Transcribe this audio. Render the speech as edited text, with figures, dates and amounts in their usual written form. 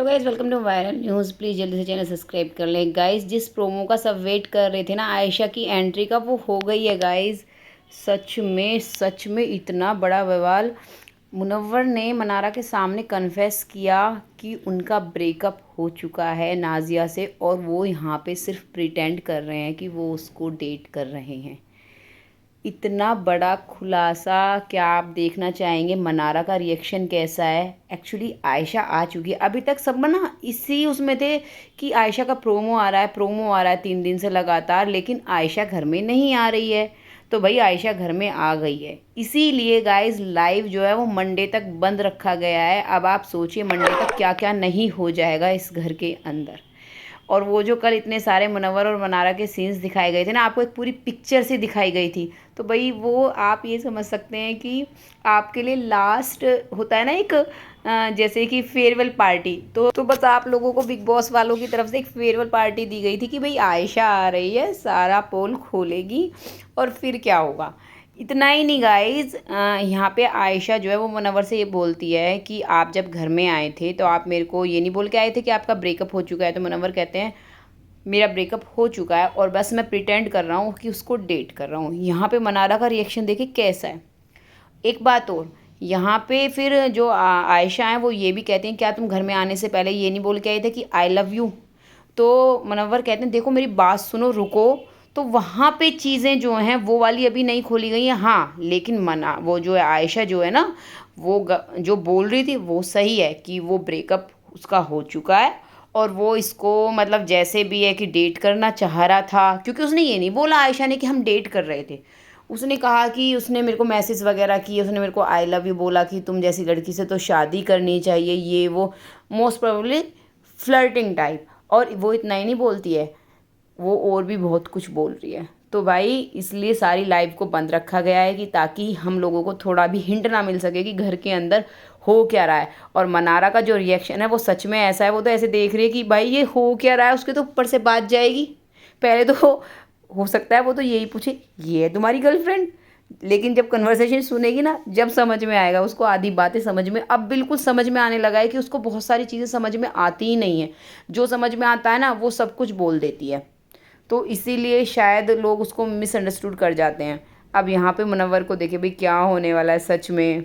Hello guys, welcome to viral news. Please जल्दी से channel subscribe कर लें गाइज। जिस प्रोमो का सब वेट कर रहे थे ना आयशा की एंट्री का, वो हो गई है गाइज। सच में इतना बड़ा बवाल। मुनव्वर ने मनारा के सामने कन्फेस किया कि उनका ब्रेकअप हो चुका है नाजिया से, और वो यहाँ पे सिर्फ प्रिटेंड कर रहे हैं कि वो उसको डेट कर रहे हैं। इतना बड़ा खुलासा क्या आप देखना चाहेंगे? मनारा का रिएक्शन कैसा है? एक्चुअली आयशा आ चुकी है। अभी तक सब ना इसी उसमें थे कि आयशा का प्रोमो आ रहा है, प्रोमो आ रहा है 3 दिन से लगातार, लेकिन आयशा घर में नहीं आ रही है। तो भाई आयशा घर में आ गई है, इसीलिए गाइस लाइव जो है वो मंडे तक बंद रखा गया है। अब आप सोचिए मंडे तक क्या क्या नहीं हो जाएगा इस घर के अंदर। और वो जो कल इतने सारे मुनव्वर और मनारा के सीन्स दिखाए गए थे ना, आपको एक पूरी पिक्चर सी दिखाई गई थी। तो भाई वो आप ये समझ सकते हैं कि आपके लिए लास्ट होता है ना एक जैसे कि फेयरवेल पार्टी। तो बस आप लोगों को बिग बॉस वालों की तरफ से एक फेयरवेल पार्टी दी गई थी कि भाई आयशा आ रही है, सारा पोल खोलेगी और फिर क्या होगा। इतना ही नहीं गाइज, यहाँ पे आयशा जो है वो मुनव्वर से ये बोलती है कि आप जब घर में आए थे तो आप मेरे को ये नहीं बोल के आए थे कि आपका ब्रेकअप हो चुका है। तो मुनव्वर कहते हैं मेरा ब्रेकअप हो चुका है और बस मैं प्रिटेंड कर रहा हूँ कि उसको डेट कर रहा हूँ। यहाँ पे मनारा का रिएक्शन देखिए कैसा है। एक बात और, यहाँ पे फिर जो आयशा हैं वो ये भी कहते हैं क्या तुम घर में आने से पहले ये नहीं बोल के आए थे कि आई लव यू? तो मुनव्वर कहते हैं देखो मेरी बात सुनो, रुको। तो वहाँ पे चीज़ें जो हैं वो वाली अभी नहीं खोली गई हैं। हाँ लेकिन मना वो जो है आयशा जो है ना, वो जो बोल रही थी वो सही है कि वो ब्रेकअप उसका हो चुका है। और वो इसको मतलब जैसे भी है कि डेट करना चाह रहा था, क्योंकि उसने ये नहीं बोला आयशा ने कि हम डेट कर रहे थे। उसने कहा कि उसने मेरे को मैसेज वगैरह किए, उसने मेरे को आई लव यू बोला कि तुम जैसी लड़की से तो शादी करनी चाहिए, ये वो मोस्ट प्रोबेबली फ्लर्टिंग टाइप। और वो इतना ही नहीं बोलती है, वो और भी बहुत कुछ बोल रही है। तो भाई इसलिए सारी लाइव को बंद रखा गया है कि ताकि हम लोगों को थोड़ा भी हिंट ना मिल सके कि घर के अंदर हो क्या रहा है। और मनारा का जो रिएक्शन है वो सच में ऐसा है, वो तो ऐसे देख रही है कि भाई ये हो क्या रहा है, उसके तो ऊपर से बात जाएगी। पहले तो हो सकता है वो तो यही पूछे ये है तुम्हारी गर्लफ्रेंड, लेकिन जब कन्वर्सेशन सुनेगी ना, जब समझ में आएगा उसको, आधी बातें समझ में अब बिल्कुल समझ में आने लगा है कि उसको बहुत सारी चीज़ें समझ में आती ही नहीं है। जो समझ में आता है ना वो सब कुछ बोल देती है। तो इसीलिए शायद लोग उसको मिसअंडरस्टूड कर जाते हैं। अब यहाँ पे मुनव्वर को देखे भाई क्या होने वाला है सच में।